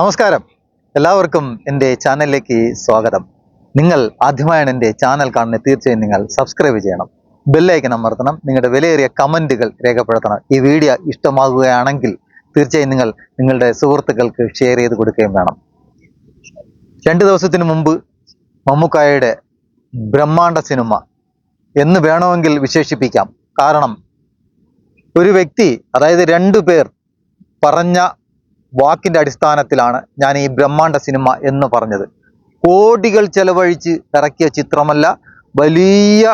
നമസ്കാരം, എല്ലാവർക്കും എൻ്റെ ചാനലിലേക്ക് സ്വാഗതം. നിങ്ങൾ ആദ്യമായാണ് എൻ്റെ ചാനൽ കാണുന്നത്, തീർച്ചയായും നിങ്ങൾ സബ്സ്ക്രൈബ് ചെയ്യണം, ബെല്ലൈക്കൺ അമർത്തണം, നിങ്ങളുടെ വിലയേറിയ കമൻറ്റുകൾ രേഖപ്പെടുത്തണം. ഈ വീഡിയോ ഇഷ്ടമാകുകയാണെങ്കിൽ തീർച്ചയായും നിങ്ങൾ നിങ്ങളുടെ സുഹൃത്തുക്കൾക്ക് ഷെയർ ചെയ്ത് കൊടുക്കുകയും വേണം. 2 ദിവസത്തിന് മുമ്പ് മമ്മൂക്കായുടെ ബ്രഹ്മാണ്ഡ സിനിമ എന്ന് വേണമെങ്കിൽ വിശേഷിപ്പിക്കാം. കാരണം ഒരു വ്യക്തി, അതായത് 2 പേർ പറഞ്ഞ വാക്കിന്റെ അടിസ്ഥാനത്തിലാണ് ഞാൻ ഈ ബ്രഹ്മാണ്ഡ സിനിമ എന്ന് പറഞ്ഞത്. കോടികൾ ചെലവഴിച്ച് ഇറക്കിയ ചിത്രമല്ല, വലിയ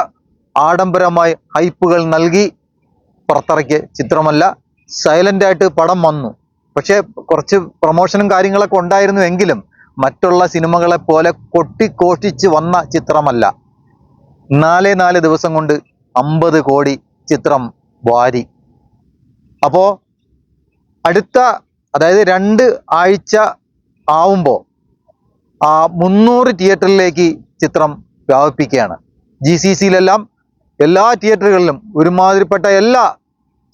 ആഡംബരമായി ഹൈപ്പുകൾ നൽകി പുറത്തിറക്കിയ ചിത്രമല്ല. സൈലന്റ് ആയിട്ട് പടം വന്നു. പക്ഷേ കുറച്ച് പ്രൊമോഷനും കാര്യങ്ങളൊക്കെ ഉണ്ടായിരുന്നുവെങ്കിലും മറ്റുള്ള സിനിമകളെ പോലെ കൊട്ടിഘോഷിച്ച് വന്ന ചിത്രമല്ല. 4 ദിവസം കൊണ്ട് 50 കോടി ചിത്രം വാരി. അപ്പോൾ അടുത്ത, അതായത് 2 ആഴ്ച ആവുമ്പോൾ 300 തിയേറ്ററിലേക്ക് ചിത്രം വ്യാപിപ്പിക്കുകയാണ്. GCCയിലെല്ലാം എല്ലാ തിയേറ്ററുകളിലും, ഒരുമാതിരിപ്പെട്ട എല്ലാ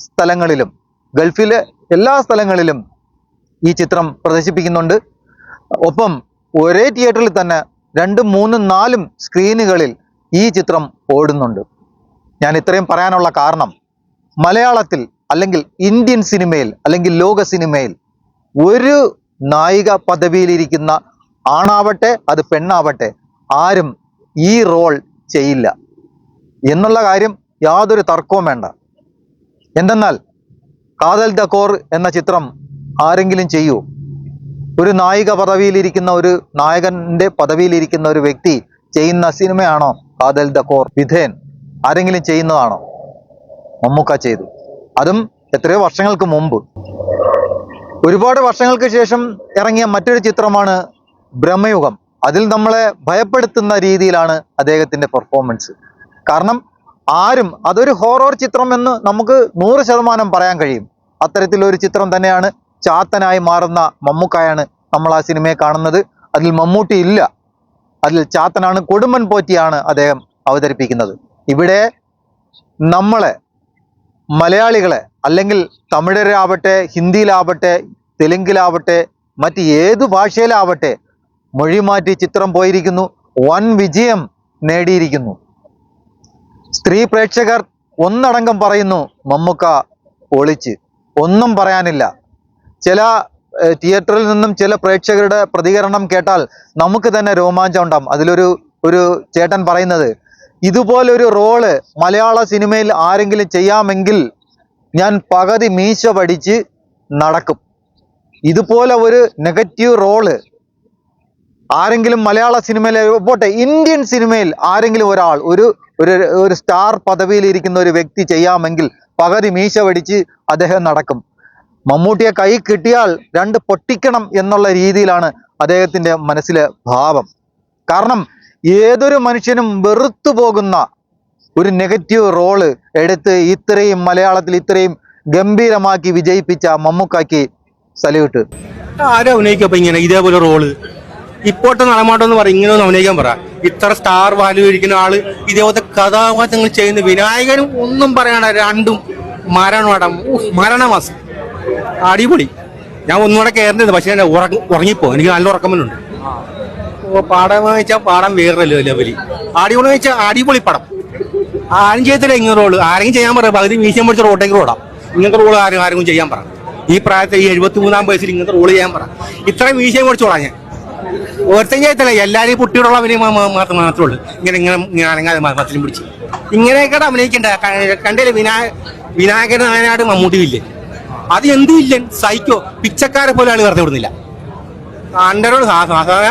സ്ഥലങ്ങളിലും, ഗൾഫിലെ എല്ലാ സ്ഥലങ്ങളിലും ഈ ചിത്രം പ്രദർശിപ്പിക്കുന്നുണ്ട്. ഒപ്പം ഒരേ തിയേറ്ററിൽ തന്നെ 2, 3, 4 സ്ക്രീനുകളിൽ ഈ ചിത്രം ഓടുന്നുണ്ട്. ഞാൻ ഇത്രയും പറയാനുള്ള കാരണം, മലയാളത്തിൽ അല്ലെങ്കിൽ ഇന്ത്യൻ സിനിമയിൽ അല്ലെങ്കിൽ ലോക സിനിമയിൽ ഒരു നായിക പദവിയിലിരിക്കുന്ന ആണാവട്ടെ അത് പെണ്ണാവട്ടെ ആരും ഈ റോൾ ചെയ്യില്ല എന്നുള്ള കാര്യം യാതൊരു തർക്കവും വേണ്ട. എന്തെന്നാൽ കാതൽ ദ എന്ന ചിത്രം ആരെങ്കിലും ചെയ്യൂ? ഒരു നായിക പദവിയിലിരിക്കുന്ന, ഒരു നായകന്റെ പദവിയിലിരിക്കുന്ന ഒരു വ്യക്തി ചെയ്യുന്ന സിനിമയാണോ കാതൽ ദ വിധേൻ? ആരെങ്കിലും ചെയ്യുന്നതാണോ? മമ്മൂക്ക ചെയ്തു, അതും എത്രയോ വർഷങ്ങൾക്ക് മുമ്പ്. ഒരുപാട് വർഷങ്ങൾക്ക് ശേഷം ഇറങ്ങിയ മറ്റൊരു ചിത്രമാണ് ബ്രഹ്മയുഗം. അതിൽ നമ്മളെ ഭയപ്പെടുത്തുന്ന രീതിയിലാണ് അദ്ദേഹത്തിന്റെ പെർഫോമൻസ്. കാരണം ആരും അതൊരു ഹൊറർ ചിത്രം എന്ന് നമുക്ക് 100% പറയാൻ കഴിയും. അത്തരത്തിലൊരു ചിത്രം തന്നെയാണ്. ചാത്തനായി മാറുന്ന മമ്മൂക്കായാണ് നമ്മൾ ആ സിനിമയെ കാണുന്നത്. അതിൽ മമ്മൂട്ടി ഇല്ല, അതിൽ ചാത്തനാണ്, കൊടുമ്പൻ പോറ്റിയാണ് അദ്ദേഹം അവതരിപ്പിക്കുന്നത്. ഇവിടെ നമ്മളെ മലയാളികളെ, അല്ലെങ്കിൽ തമിഴരാവട്ടെ, ഹിന്ദിയിലാവട്ടെ, തെലുങ്കിലാവട്ടെ, മറ്റ് ഏതു ഭാഷയിലാവട്ടെ മൊഴി മാറ്റി ചിത്രം പോയിരിക്കുന്നു, വൻ വിജയം നേടിയിരിക്കുന്നു. സ്ത്രീ പ്രേക്ഷകർ ഒന്നടങ്കം പറയുന്നു മമ്മൂക്ക പൊളിച്ച്, ഒന്നും പറയാനില്ല. ചില തിയേറ്ററിൽ നിന്നും ചില പ്രേക്ഷകരുടെ പ്രതികരണം കേട്ടാൽ നമുക്ക് തന്നെ രോമാഞ്ചം ഉണ്ടാകും. അതിലൊരു ചേട്ടൻ പറയുന്നത്, ഇതുപോലൊരു റോള് മലയാള സിനിമയിൽ ആരെങ്കിലും ചെയ്യാമെങ്കിൽ ഞാൻ പകുതി മീശ പഠിച്ച് നടക്കും. ഇതുപോലെ ഒരു നെഗറ്റീവ് റോള് ആരെങ്കിലും മലയാള സിനിമയിൽ പോട്ടെ, ഇന്ത്യൻ സിനിമയിൽ ആരെങ്കിലും ഒരാൾ, ഒരു സ്റ്റാർ പദവിയിൽ ഇരിക്കുന്ന ഒരു വ്യക്തി ചെയ്യാമെങ്കിൽ പകുതി മീശ പഠിച്ച് അദ്ദേഹം നടക്കും. മമ്മൂട്ടിയെ കൈ കിട്ടിയാൽ 2 പൊട്ടിക്കണം എന്നുള്ള രീതിയിലാണ് അദ്ദേഹത്തിന്റെ മനസ്സിലെ ഭാവം. കാരണം ഏതൊരു മനുഷ്യനും വെറുത്തു പോകുന്ന ഒരു നെഗറ്റീവ് റോള് എടുത്ത് ഇത്രയും മലയാളത്തിൽ ഇത്രയും ഗംഭീരമാക്കി വിജയിപ്പിച്ച മമ്മൂക്കാക്ക് സല്യൂട്ട്. ആരും അഭിനയിക്കപ്പോ ഇങ്ങനെ ഇതേപോലെ റോള് ഇപ്പോഴത്തെ നടമാട്ടം പറയും, ഇങ്ങനെ ഒന്ന് അഭിനയിക്കാൻ പറ. ഇത്ര സ്റ്റാർ വാല്യൂ ഇരിക്കുന്ന ആള് ഇതേപോലത്തെ കഥാപാത്രങ്ങൾ ചെയ്യുന്ന വിനായകനും ഒന്നും പറയണ്ട, 2ഉം മരണമാസം അടിപൊളി. ഞാൻ ഒന്നുകൂടെ കയറുന്നത്, പക്ഷേ ഉറങ്ങിപ്പോ, എനിക്ക് നല്ല ഉറക്കമല്ലുണ്ട്. പാടം വെച്ചാൽ പാടം വേറെ ലെവലി, അടിപൊളി വെച്ചാൽ അടിപൊളി പടം. ആരും ചെയ്യത്തില്ല ഇങ്ങനെ റോള്. ആരെങ്കിലും ചെയ്യാൻ പറയാം, പകുതി മീശം പിടിച്ച റോട്ടേക്ക് റോടാം. ഇങ്ങനത്തെ റോള് ആരെങ്കിലും ചെയ്യാൻ പറ. ഈ പ്രായത്തിൽ, ഈ 73-ാം വയസ്സിൽ ഇങ്ങനത്തെ റോള് ചെയ്യാൻ പറ. ഇത്രയും മീശയും പിടിച്ചോളാം. ഞാൻ ഒരുത്തം ചെയ്യത്തില്ല, എല്ലാവരും കുട്ടിയോടുള്ള അഭിനയം മാത്രമേ ഉള്ളൂ. ഇങ്ങനെ അനങ്ങാതെ മത്തിലും പിടിച്ച് ഇങ്ങനെയൊക്കെ അഭിനയിക്കണ്ട. കണ്ടില്ലേ വിനായകൻ നായനാട് മമ്മൂട്ടി വില്ലൻ, അത് എന്ത് വില്ലൻ? സൈക്കോ പിച്ചക്കാരെ പോലെ ആള് വെറുതെ വിടുന്നില്ല. കണ്ടരോട് സാധാരണ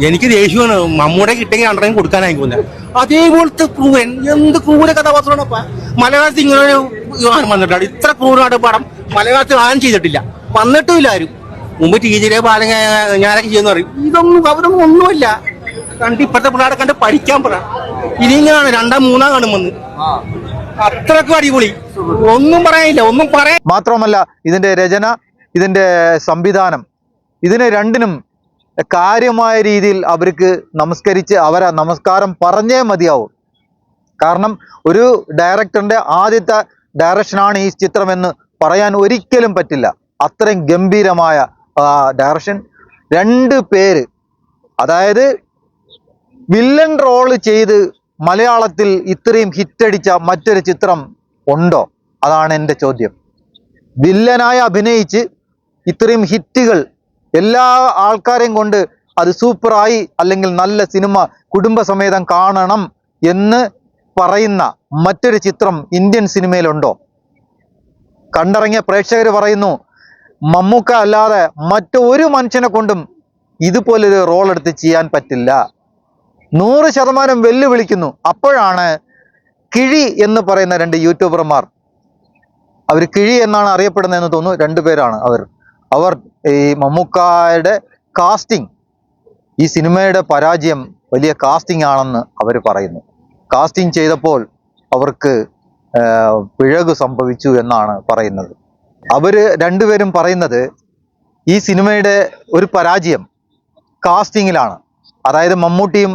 എനിക്ക് ദേഷ്യമാണ്. മമ്മൂടെ കിട്ടെങ്കിൽ അണ്ടറേയും കൊടുക്കാനായി പോകുന്നത്. അതേപോലത്തെ ക്രൂരൻ, എന്ത് ക്രൂര കഥാപാത്രമാണ് മലയാളത്തിൽ ഇങ്ങനെ വന്നിട്ടാണ്. ഇത്ര ക്രൂരമായിട്ട് പടം മലയാളത്തിൽ ആരും ചെയ്തിട്ടില്ല, വന്നിട്ടുമില്ല ആരും. മുമ്പ് ടീച്ചറെ പാലങ്ങ ഞാനൊക്കെ ചെയ്യുന്ന പറയും. അവരൊന്നും ഒന്നുമില്ല. കണ്ട് ഇപ്പോഴത്തെ പിള്ളേരെ കണ്ട് പഠിക്കാൻ പറ. ഇനിങ്ങനെയാണ് 2-ാം 3-ാം കാണുമെന്ന്. അത്രക്കും അടിപൊളി, ഒന്നും പറയാനില്ല, ഒന്നും പറയാൻ. മാത്രമല്ല ഇതിന്റെ രചന, ഇതിന്റെ സംവിധാനം, ഇതിന് 2നും കാര്യമായ രീതിയിൽ അവർക്ക് നമസ്കരിച്ച് അവരെ നമസ്കാരം പറഞ്ഞേ മതിയാവും. കാരണം ഒരു ഡയറക്ടറിന്റെ ആദ്യത്തെ ഡയറക്ഷനാണ് ഈ ചിത്രമെന്ന് പറയാൻ ഒരിക്കലും പറ്റില്ല. അത്രയും ഗംഭീരമായ ഡയറക്ഷൻ. രണ്ട് പേര്, അതായത് വില്ലൻ റോള് ചെയ്ത് മലയാളത്തിൽ ഇത്രയും ഹിറ്റടിച്ച മറ്റൊരു ചിത്രം ഉണ്ടോ? അതാണ് എൻ്റെ ചോദ്യം. വില്ലനായി അഭിനയിച്ച് ഇത്രയും ഹിറ്റുകൾ എല്ലാ ആൾക്കാരെയും കൊണ്ട് അത് സൂപ്പറായി, അല്ലെങ്കിൽ നല്ല സിനിമ കുടുംബസമേതം കാണണം എന്ന് പറയുന്ന മറ്റൊരു ചിത്രം ഇന്ത്യൻ സിനിമയിലുണ്ടോ? കണ്ടിറങ്ങിയ പ്രേക്ഷകർ പറയുന്നു മമ്മൂക്ക അല്ലാതെ മറ്റൊരു മനുഷ്യനെ കൊണ്ടും ഇതുപോലൊരു റോൾ എടുത്ത് ചെയ്യാൻ പറ്റില്ല. 100% വെല്ലുവിളിക്കുന്നു. അപ്പോഴാണ് കിഴി എന്ന് പറയുന്ന രണ്ട് യൂട്യൂബർമാർ, അവർ കിഴി എന്നാണ് അറിയപ്പെടുന്നതെന്ന് തോന്നുന്നു, രണ്ടുപേരാണ് അവർ ഈ മമ്മൂക്കായുടെ കാസ്റ്റിംഗ്, ഈ സിനിമയുടെ പരാജയം വലിയ കാസ്റ്റിംഗ് ആണെന്ന് അവർ പറയുന്നു. കാസ്റ്റിംഗ് ചെയ്തപ്പോൾ അവർക്ക് പിഴക് സംഭവിച്ചു എന്നാണ് പറയുന്നത്. അവര് രണ്ടുപേരും പറയുന്നത് ഈ സിനിമയുടെ ഒരു പരാജയം കാസ്റ്റിങ്ങിലാണ്. അതായത് മമ്മൂട്ടിയും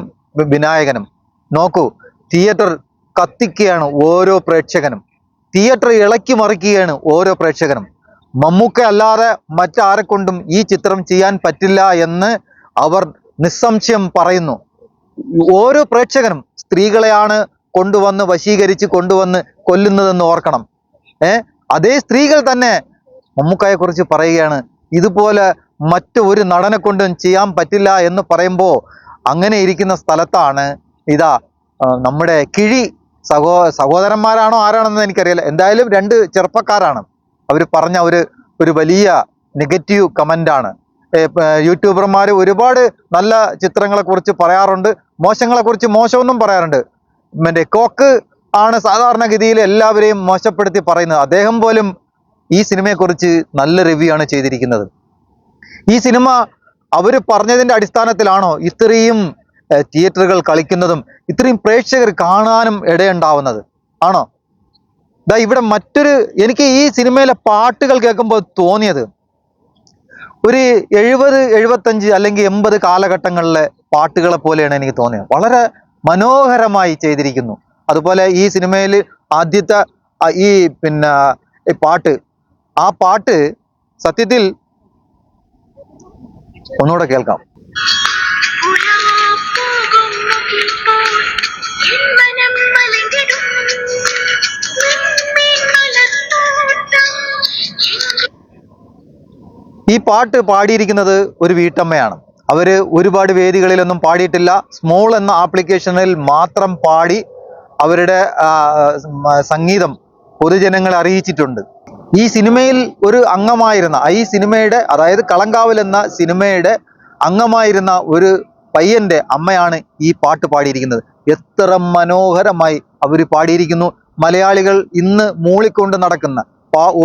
വിനായകനും, നോക്കൂ, തിയേറ്റർ കത്തിക്കുകയാണ് ഓരോ പ്രേക്ഷകനും, തിയേറ്റർ ഇളക്കി മറിക്കുകയാണ് ഓരോ പ്രേക്ഷകനും. മമ്മൂക്ക അല്ലാതെ മറ്റാരെ കൊണ്ടും ഈ ചിത്രം ചെയ്യാൻ പറ്റില്ല എന്ന് അവർ നിസ്സംശയം പറയുന്നു. ഓരോ പ്രേക്ഷകനും സ്ത്രീകളെയാണ് കൊണ്ടുവന്ന് വശീകരിച്ച് കൊണ്ടുവന്ന് കൊല്ലുന്നതെന്ന് ഓർക്കണം. അതേ സ്ത്രീകൾ തന്നെ മമ്മൂക്കയെ കുറിച്ച് പറയുകയാണ് ഇതുപോലെ മറ്റൊരു നടനെ കൊണ്ടും ചെയ്യാൻ പറ്റില്ല എന്ന് പറയുമ്പോൾ, അങ്ങനെ ഇരിക്കുന്ന സ്ഥലത്താണ് ഇതാ നമ്മുടെ കിഴി സഹോദരന്മാരാണോ ആരാണെന്ന് എനിക്കറിയില്ല, എന്തായാലും രണ്ട് ചെറുപ്പക്കാരാണ്. അവർ പറഞ്ഞ ഒരു വലിയ നെഗറ്റീവ് കമൻ്റാണ്. യൂട്യൂബർമാർ ഒരുപാട് നല്ല ചിത്രങ്ങളെക്കുറിച്ച് പറയാറുണ്ട്, മോശങ്ങളെക്കുറിച്ച് മോശമൊന്നും പറയാറുണ്ട്. കോക്ക് ആണ് സാധാരണഗതിയിൽ എല്ലാവരെയും മോശപ്പെടുത്തി പറയുന്നത്. അദ്ദേഹം പോലും ഈ സിനിമയെക്കുറിച്ച് നല്ല റിവ്യൂ ആണ് ചെയ്തിരിക്കുന്നത്. ഈ സിനിമ അവർ പറഞ്ഞതിൻ്റെ അടിസ്ഥാനത്തിലാണോ ഇത്രയും തിയേറ്ററുകൾ കളിക്കുന്നതും ഇത്രയും പ്രേക്ഷകർ കാണാനും ഇടയുണ്ടാവുന്നത്? ആണോ? ഇവിടെ എനിക്ക് ഈ സിനിമയിലെ പാട്ടുകൾ കേൾക്കുമ്പോൾ തോന്നിയത് ഒരു 70, 75 അല്ലെങ്കിൽ 80 കാലഘട്ടങ്ങളിലെ പാട്ടുകളെ പോലെയാണ് എനിക്ക് തോന്നിയത്. വളരെ മനോഹരമായി ചെയ്തിരിക്കുന്നു. അതുപോലെ ഈ സിനിമയിൽ ആദ്യത്തെ ഈ ആ പാട്ട് സത്യത്തിൽ ഒന്നുകൂടെ കേൾക്കാം. ഈ പാട്ട് പാടിയിരിക്കുന്നത് ഒരു വീട്ടമ്മയാണ്. അവര് ഒരുപാട് വേദികളിലൊന്നും പാടിയിട്ടില്ല, സ്മോൾ എന്ന ആപ്ലിക്കേഷനിൽ മാത്രം പാടി അവരുടെ സംഗീതം പൊതുജനങ്ങളെ അറിയിച്ചിട്ടുണ്ട്. ഈ സിനിമയിൽ ഒരു അംഗമായിരുന്ന, ഈ സിനിമയുടെ അതായത് കളങ്കാവൽ എന്ന സിനിമയുടെ അംഗമായിരുന്ന ഒരു പയ്യന്റെ അമ്മയാണ് ഈ പാട്ട് പാടിയിരിക്കുന്നത്. എത്ര മനോഹരമായി അവർ പാടിയിരിക്കുന്നു. മലയാളികൾ ഇന്ന് മൂളിക്കൊണ്ട് നടക്കുന്ന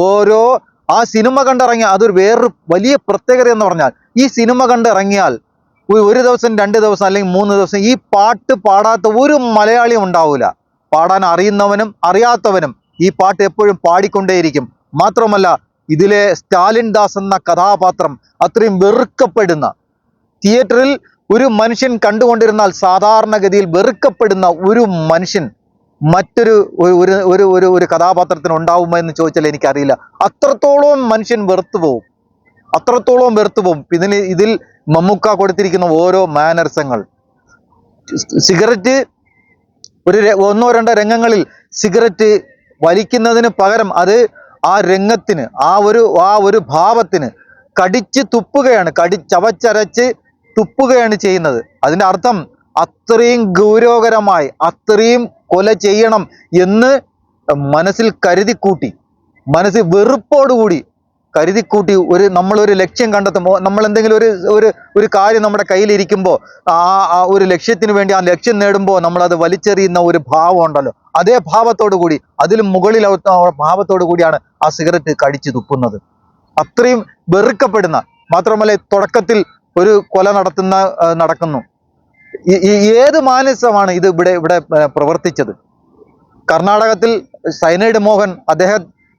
ഓരോ ആ സിനിമ കണ്ടിറങ്ങിയ അതൊരു വേറൊരു വലിയ പ്രത്യേകത എന്ന് പറഞ്ഞാൽ, ഈ സിനിമ കണ്ടിറങ്ങിയാൽ ഒരു ദിവസം 2 ദിവസം അല്ലെങ്കിൽ 3 ദിവസം ഈ പാട്ട് പാടാത്ത ഒരു മലയാളിയും ഉണ്ടാവില്ല. പാടാൻ അറിയുന്നവനും അറിയാത്തവനും ഈ പാട്ട് എപ്പോഴും പാടിക്കൊണ്ടേയിരിക്കും. മാത്രമല്ല ഇതിലെ സ്റ്റാലിൻ ദാസ് എന്ന കഥാപാത്രം അത്രയും വെറുക്കപ്പെടുന്ന, തിയേറ്ററിൽ ഒരു മനുഷ്യൻ കണ്ടുകൊണ്ടിരുന്നാൽ സാധാരണഗതിയിൽ വെറുക്കപ്പെടുന്ന ഒരു മനുഷ്യൻ മറ്റൊരു ഒരു കഥാപാത്രത്തിന് ഉണ്ടാവുമോ എന്ന് ചോദിച്ചാൽ എനിക്കറിയില്ല. അത്രത്തോളം മനുഷ്യൻ വെറുത്തു പോകും. ഇതിൽ മമ്മൂക്ക കൊടുത്തിരിക്കുന്ന ഓരോ മാനർസങ്ങൾ, സിഗരറ്റ് ഒന്നോ രണ്ടോ രംഗങ്ങളിൽ സിഗരറ്റ് വലിക്കുന്നതിന് പകരം അത് ആ രംഗത്തിന് ആ ഒരു ഭാവത്തിന് കടിച്ച് തുപ്പുകയാണ്, ചവച്ചരച്ച് തുപ്പുകയാണ് ചെയ്യുന്നത്. അതിൻ്റെ അർത്ഥം അത്രയും ഗൗരവകരമായി, അത്രയും കൊല ചെയ്യണം എന്ന് മനസ്സിൽ കരുതിക്കൂട്ടി, മനസ്സിൽ വെറുപ്പോടുകൂടി കരുതിക്കൂട്ടി നമ്മളൊരു ലക്ഷ്യം കണ്ടെത്തുമ്പോൾ, നമ്മൾ എന്തെങ്കിലും ഒരു കാര്യം നമ്മുടെ കയ്യിലിരിക്കുമ്പോൾ ആ ഒരു ലക്ഷ്യത്തിന് വേണ്ടി ആ ലക്ഷ്യം നേടുമ്പോൾ നമ്മളത് വലിച്ചെറിയുന്ന ഒരു ഭാവം ഉണ്ടല്ലോ, അതേ ഭാവത്തോടു കൂടി, അതിലും മുകളിൽ ഭാവത്തോടു കൂടിയാണ് ആ സിഗരറ്റ് കടിച്ചു തുപ്പുന്നത്. അത്രയും വെറുക്കപ്പെടുന്ന, മാത്രമല്ല തുടക്കത്തിൽ ഒരു കൊല നടക്കുന്നു. ഏത് മാനസമാണ് ഇത് ഇവിടെ പ്രവർത്തിച്ചത്? കർണാടകത്തിൽ സൈനൈഡ് മോഹൻ,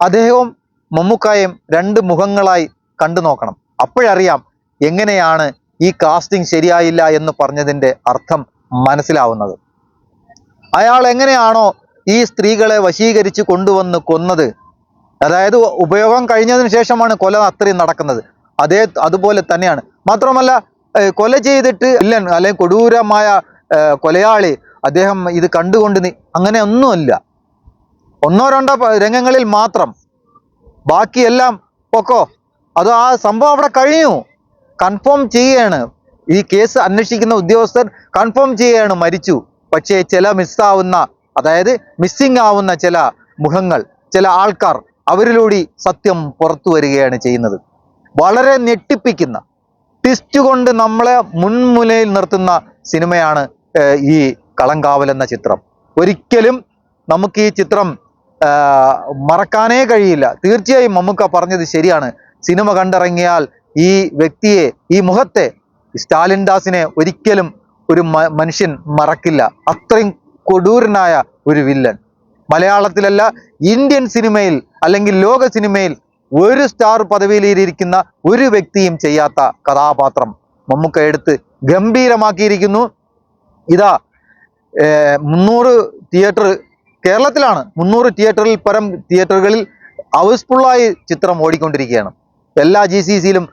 അദ്ദേഹവും മമ്മൂക്കായും 2 മുഖങ്ങളായി കണ്ടു നോക്കണം. അപ്പോഴറിയാം എങ്ങനെയാണ് ഈ കാസ്റ്റിംഗ് ശരിയായില്ല എന്ന് പറഞ്ഞതിൻ്റെ അർത്ഥം മനസ്സിലാവുന്നത്. അയാൾ എങ്ങനെയാണോ ഈ സ്ത്രീകളെ വശീകരിച്ച് കൊണ്ടുവന്ന് കൊന്നത്, അതായത് ഉപയോഗം കഴിഞ്ഞതിന് ശേഷമാണ് കൊല അത്രയും നടക്കുന്നത്, അതുപോലെ തന്നെയാണ്. മാത്രമല്ല കൊല ചെയ്തിട്ട് വില്ലൻ അല്ലെങ്കിൽ കൊടൂരമായ കൊലയാളി അദ്ദേഹം ഇത് കണ്ടുകൊണ്ട് അങ്ങനെ ഒന്നുമില്ല. ഒന്നോ രണ്ടോ രംഗങ്ങളിൽ മാത്രം, ബാക്കിയെല്ലാം പൊക്കോ, അത് ആ സംഭവം അവിടെ കഴിഞ്ഞു. കൺഫേം ചെയ്യുകയാണ്, ഈ കേസ് അന്വേഷിക്കുന്ന ഉദ്യോഗസ്ഥർ കൺഫേം ചെയ്യുകയാണ് മരിച്ചു. പക്ഷേ ചില മിസ്സാവുന്ന, അതായത് മിസ്സിംഗ് ആവുന്ന ചില മുഖങ്ങൾ, ചില ആൾക്കാർ, അവരിലൂടെ സത്യം പുറത്തു വരികയാണ് ചെയ്യുന്നത്. വളരെ ഞെട്ടിപ്പിക്കുന്ന ട്വിസ്റ്റ് കൊണ്ട് നമ്മളെ മുൻമുലയിൽ നിർത്തുന്ന സിനിമയാണ് ഈ കളങ്കാവൽ എന്ന ചിത്രം. ഒരിക്കലും നമുക്ക് ഈ ചിത്രം മറക്കാനേ കഴിയില്ല. തീർച്ചയായും മമ്മൂക്ക പറഞ്ഞത് ശരിയാണ്. സിനിമ കണ്ടിറങ്ങിയാൽ ഈ വ്യക്തിയെ, ഈ മുഖത്തെ, സ്റ്റാലിൻ ദാസിനെ ഒരിക്കലും ഒരു മനുഷ്യൻ മറക്കില്ല. അത്രയും കൊടൂരനായ ഒരു വില്ലൻ. മലയാളത്തിലല്ല, ഇന്ത്യൻ സിനിമയിൽ അല്ലെങ്കിൽ ലോക സിനിമയിൽ ഒരു സ്റ്റാർ പദവിയിലിരിക്കുന്ന ഒരു വ്യക്തിയും ചെയ്യാത്ത കഥാപാത്രം മമ്മൂക്ക എടുത്ത് ഗംഭീരമാക്കിയിരിക്കുന്നു. ഇതാ 300 തിയേറ്റർ കേരളത്തിലാണ്, 300 തിയേറ്ററിൽ പരം തിയേറ്ററുകളിൽ ഹൗസ്ഫുള്ളായി ചിത്രം ഓടിക്കൊണ്ടിരിക്കുകയാണ്. എല്ലാ GCCയിലും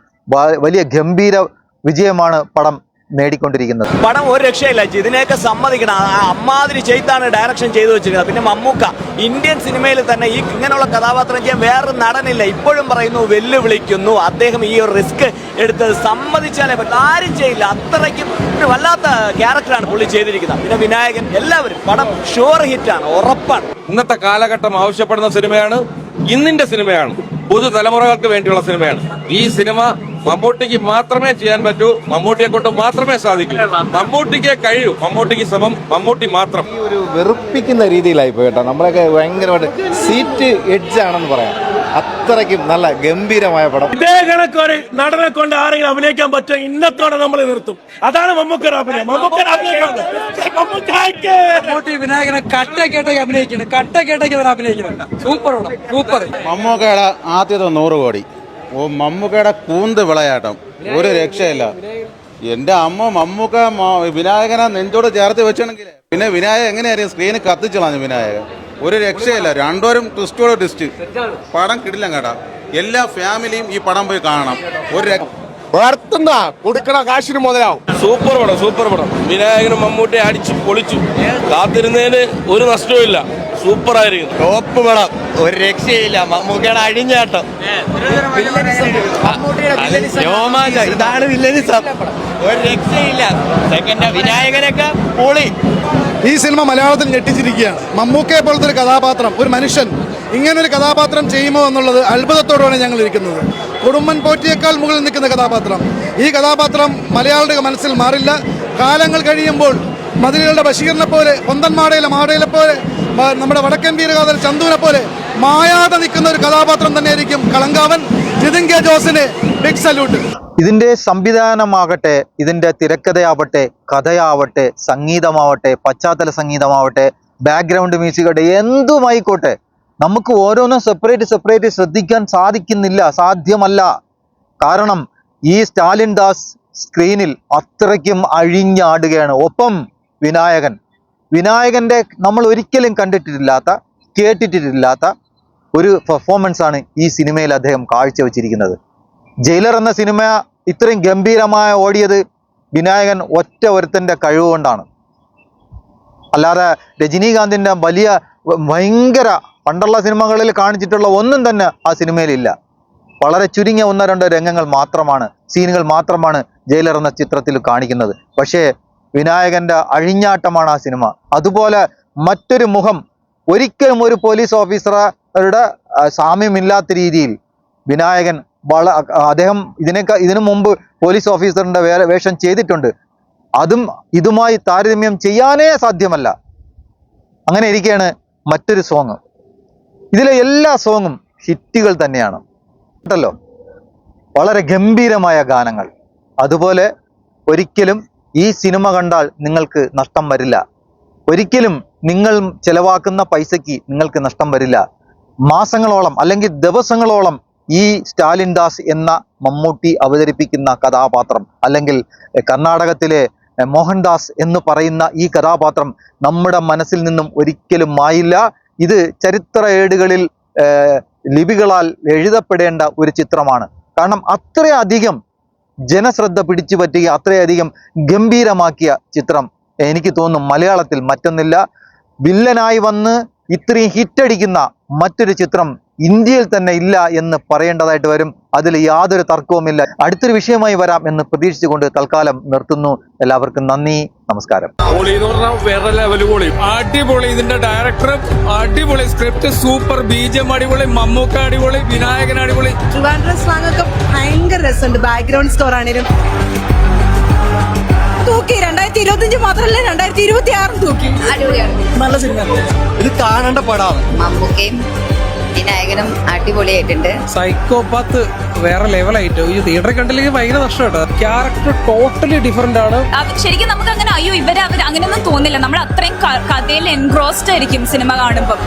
വലിയ ഗംഭീര വിജയമാണ് പടം നേടിക്കൊണ്ടിരിക്കുന്നത്. പടം ഒരു രക്ഷയില്ല, ഇതിനെയൊക്കെ സമ്മതിക്കണം. അമ്മാതിരി ചെയ്താണ് ഡയറക്ഷൻ ചെയ്തു വെച്ചിരിക്കുന്നത്. പിന്നെ മമ്മൂക്ക ഇന്ത്യൻ സിനിമയിൽ തന്നെ ഈ ഇങ്ങനെയുള്ള കഥാപാത്രം ചെയ്യാൻ വേറൊരു നടനില്ല. ഇപ്പോഴും പറയുന്നു, വെല്ലുവിളിക്കുന്നു. അദ്ദേഹം ഈ ഒരു റിസ്ക് എടുത്ത് സമ്മതിച്ചാലേ പറ്റും, ആരും ചെയ്യില്ല. അത്രയ്ക്കും വല്ലാത്ത ക്യാരക്ടറാണ് പുള്ളി ചെയ്തിരിക്കുന്നത്. പിന്നെ വിനായകൻ, എല്ലാവരും, പടം ഷുവർ ഹിറ്റാണ്, ഉറപ്പാണ്. ഇന്നത്തെ കാലഘട്ടം ആവശ്യപ്പെടുന്ന സിനിമയാണ്, ഇന്നിന്റെ സിനിമയാണ്, പുതുതലമുറകൾക്ക് വേണ്ടിയുള്ള സിനിമയാണ്. ഈ സിനിമ മമ്മൂട്ടിക്ക് മാത്രമേ ചെയ്യാൻ പറ്റൂ, മമ്മൂട്ടിയെ കൊണ്ട് മാത്രമേ സാധിക്കൂ. മമ്മൂട്ടിക്ക് കഴിയൂ, മമ്മൂട്ടിക്ക് സമം മമ്മൂട്ടി മാത്രം. ഈ ഒരു വെറുപ്പിക്കുന്ന രീതിയിലായി പോയി കേട്ടോ. നമ്മളൊക്കെ ഭയങ്കരമായിട്ട് സീറ്റ് എഡ്ജ് ആണെന്ന് പറയാം. അത്രയ്ക്കും നല്ല ഗംഭീരമായ പടം. ഇതേ കണക്കൊരു നടനെ കൊണ്ട് ആരെങ്കിലും അഭിനയിക്കാൻ പറ്റും, ഇന്നത്തോടെ നമ്മൾ നിർത്തും. അതാണ് മമ്മൂക്കയുടെ അഭിനയം. മമ്മൂട്ടി വിനായകനെ കട്ടക്കേട്ടേക്ക് അഭിനയിക്കുന്നു. സൂപ്പർ പടം, സൂപ്പർ. മമ്മൂക്കയുടെ ആദ്യത്തെ 100 കോടി. മമ്മൂക്കയുടെ കൂന്ത് വിളയാട്ടം ഒരു രക്ഷയില്ല. എന്റെ അമ്മ മമ്മൂക്ക വിനായകനെ നെഞ്ചോട് ചേർത്ത് വെച്ചാണെങ്കിൽ പിന്നെ വിനായകൻ എങ്ങനെയായിരിക്കും സ്ക്രീന് കത്തിച്ചളഞ്ഞു. വിനായകൻ ഒരു രക്ഷയില്ല. രണ്ടോരും ട്വിസ്റ്റോടെ ട്വിസ്റ്റ്. പടം കിടിലം കേട്ടാ. എല്ലാ ഫാമിലിയും ഈ പടം പോയി കാണണം. കൊടുക്കണ കാശിന് മുതലാവും. സൂപ്പർ പടം, സൂപ്പർ പടം. വിനായകനും മമ്മൂട്ടി അടിച്ചു പൊളിച്ചു. കാത്തിരുന്നതിന് ഒരു നഷ്ടവും. സൂപ്പർ ആയിരിക്കും. ടോപ്പ് പടം, ഒരു രക്ഷയില്ല. മമ്മൂക്കയുടെ അഴിഞ്ഞാട്ടം, ഇതാണ് വില്ലനിസം. ഒരു രക്ഷയില്ല. സെക്കൻഡ് വിനായകനൊക്കെ പൊളി. ഈ സിനിമ മലയാളത്തിൽ ഞെട്ടിച്ചിരിക്കുകയാണ്. മമ്മൂക്കയെ പോലത്തെ ഒരു കഥാപാത്രം, ഒരു മനുഷ്യൻ ഇങ്ങനൊരു കഥാപാത്രം ചെയ്യുമോ എന്നുള്ളത് അത്ഭുതത്തോടെയാണ് ഞങ്ങൾ ഇരിക്കുന്നത്. കുടുംബൻ പോറ്റിയേക്കാൾ മുകളിൽ നിൽക്കുന്ന കഥാപാത്രം. ഈ കഥാപാത്രം മലയാളിയുടെ മനസ്സിൽ മാറില്ല. കാലങ്ങൾ കഴിയുമ്പോൾ മതിലുകളുടെ ബഷീറിനെ പോലെ, പൊന്തന്മാടയിലെ മാടയിലെ പോലെ, നമ്മുടെ വടക്കൻ വീരഗാഥ ചന്തുവിനെ പോലെ മായാതെ നിൽക്കുന്ന ഒരു കഥാപാത്രം തന്നെയായിരിക്കും കളങ്കാവൻ. ജിതിൻ കെ ജോസിന് ബിഗ് സല്യൂട്ട്. ഇതിൻ്റെ സംവിധാനമാകട്ടെ, ഇതിൻ്റെ തിരക്കഥയാവട്ടെ, കഥയാവട്ടെ, സംഗീതമാവട്ടെ, പശ്ചാത്തല സംഗീതമാവട്ടെ, ബാക്ക്ഗ്രൗണ്ട് മ്യൂസിക്, എന്തുമായിക്കോട്ടെ, നമുക്ക് ഓരോന്നും സെപ്പറേറ്റ് ശ്രദ്ധിക്കാൻ സാധിക്കുന്നില്ല, സാധ്യമല്ല. കാരണം ഈ സ്റ്റാലിൻ ദാസ് സ്ക്രീനിൽ അത്രയ്ക്കും അഴിഞ്ഞാടുകയാണ്. ഒപ്പം വിനായകൻ്റെ നമ്മൾ ഒരിക്കലും കണ്ടിട്ടില്ലാത്ത, കേട്ടിട്ടില്ലാത്ത ഒരു പെർഫോമൻസ് ആണ് ഈ സിനിമയിൽ അദ്ദേഹം കാഴ്ചവെച്ചിരിക്കുന്നത്. ജയിലർ എന്ന സിനിമ ഇത്രയും ഗംഭീരമായ ഓടിയത് വിനായകൻ ഒറ്റ ഒരുത്തൻ്റെ കഴിവുകൊണ്ടാണ്. അല്ലാതെ രജനീകാന്തിൻ്റെ വലിയ ഭയങ്കര പണ്ടുള്ള സിനിമകളിൽ കാണിച്ചിട്ടുള്ള ഒന്നും തന്നെ ആ സിനിമയിലില്ല. വളരെ ചുരുങ്ങിയ 1-2 രംഗങ്ങൾ മാത്രമാണ്, സീനുകൾ മാത്രമാണ് ജയിലർ എന്ന ചിത്രത്തിൽ കാണിക്കുന്നത്. പക്ഷേ വിനായകൻ്റെ അഴിഞ്ഞാട്ടമാണ് ആ സിനിമ. അതുപോലെ മറ്റൊരു മുഖം, ഒരിക്കലും ഒരു പോലീസ് ഓഫീസറുടെ സാമ്യമില്ലാത്ത രീതിയിൽ വിനായകൻ അദ്ദേഹം ഇതിനു മുമ്പ് പോലീസ് ഓഫീസറിന്റെ വേഷം ചെയ്തിട്ടുണ്ട്. അതും ഇതുമായി താരതമ്യം ചെയ്യാനേ സാധ്യമല്ല. അങ്ങനെ ഇരിക്കുകയാണ് മറ്റൊരു സോങ്. ഇതിലെ എല്ലാ സോങ്ങും ഹിറ്റുകൾ തന്നെയാണ് കേട്ടല്ലോ. വളരെ ഗംഭീരമായ ഗാനങ്ങൾ. അതുപോലെ ഒരിക്കലും ഈ സിനിമ കണ്ടാൽ നിങ്ങൾക്ക് നഷ്ടം വരില്ല. ഒരിക്കലും നിങ്ങൾ ചെലവാക്കുന്ന പൈസയ്ക്ക് നിങ്ങൾക്ക് നഷ്ടം വരില്ല. മാസങ്ങളോളം അല്ലെങ്കിൽ ദിവസങ്ങളോളം ഈ സ്റ്റാലിൻ ദാസ് എന്ന മമ്മൂട്ടി അവതരിപ്പിക്കുന്ന കഥാപാത്രം, അല്ലെങ്കിൽ കർണാടകത്തിലെ മോഹൻദാസ് എന്ന് പറയുന്ന ഈ കഥാപാത്രം നമ്മുടെ മനസ്സിൽ നിന്നും ഒരിക്കലും മായില്ല. ഇത് ചരിത്ര ഏടുകളിൽ ലിപികളാൽ എഴുതപ്പെടേണ്ട ഒരു ചിത്രമാണ്. കാരണം അത്രയധികം ജനശ്രദ്ധ പിടിച്ചു പറ്റുക അത്രയധികം ഗംഭീരമാക്കിയ ചിത്രം എനിക്ക് തോന്നുന്നു മലയാളത്തിൽ മറ്റൊന്നില്ല. വില്ലനായി വന്ന് ഇത്രയും ഹിറ്റടിക്കുന്ന മറ്റൊരു ചിത്രം ഇന്ത്യയിൽ തന്നെ ഇല്ല എന്ന് പറയേണ്ടതായിട്ട് വരും. അതിൽ യാതൊരു തർക്കവുമില്ല. അടുത്തൊരു വിഷയമായി വരാം എന്ന് പ്രതീക്ഷിച്ചുകൊണ്ട് തൽക്കാലം നിർത്തുന്നു. എല്ലാവർക്കും നന്ദി, നമസ്കാരം. പൊളി എന്ന് പറഞ്ഞാൽ വേറെ ലെവൽ പൊളി, അടിപൊളി. ഇതിന്റെ ഡയറക്ടർ അടിപൊളി, സ്ക്രിപ്റ്റ് സൂപ്പർ, ബീജം അടിപൊളി, മമ്മൂക്ക അടിപൊളി, വിനായകൻ അടിപൊളി. ട്രിവാൻഡ്രം സ്ലാങ് ഒക്കെ ഭയങ്കര രസമുണ്ട്. ബാക്ക്ഗ്രൗണ്ട് സ്കോർ ആണേലും തൂക്കി. 2025 മാത്രമല്ല 2026 തൂക്കി. അടിപൊളിയാണ്, നല്ല സിനിമ. ഇത് കാണേണ്ട പടമാണ്. മമ്മൂക്കയും വിനായകനും അടിപൊളിയായിട്ടുണ്ട്. സൈക്കോപാത്ത് വേറെ ലെവലായിട്ട് ഈ തിയേറ്ററിൽ കണ്ടില്ലെങ്കിൽ ഭയങ്കര നഷ്ടമായിട്ട്. ക്യാരക്ടർ ടോട്ടലി ഡിഫറെന്റ് ആണ്. ശരിക്കും നമുക്ക് അങ്ങനെ അയ്യോ ഇവര് അങ്ങനെയൊന്നും തോന്നില്ല. നമ്മൾ അത്രയും കഥയിൽ എൻഗ്രോസ്ഡ് ആയിരിക്കും സിനിമ കാണുമ്പോൾ.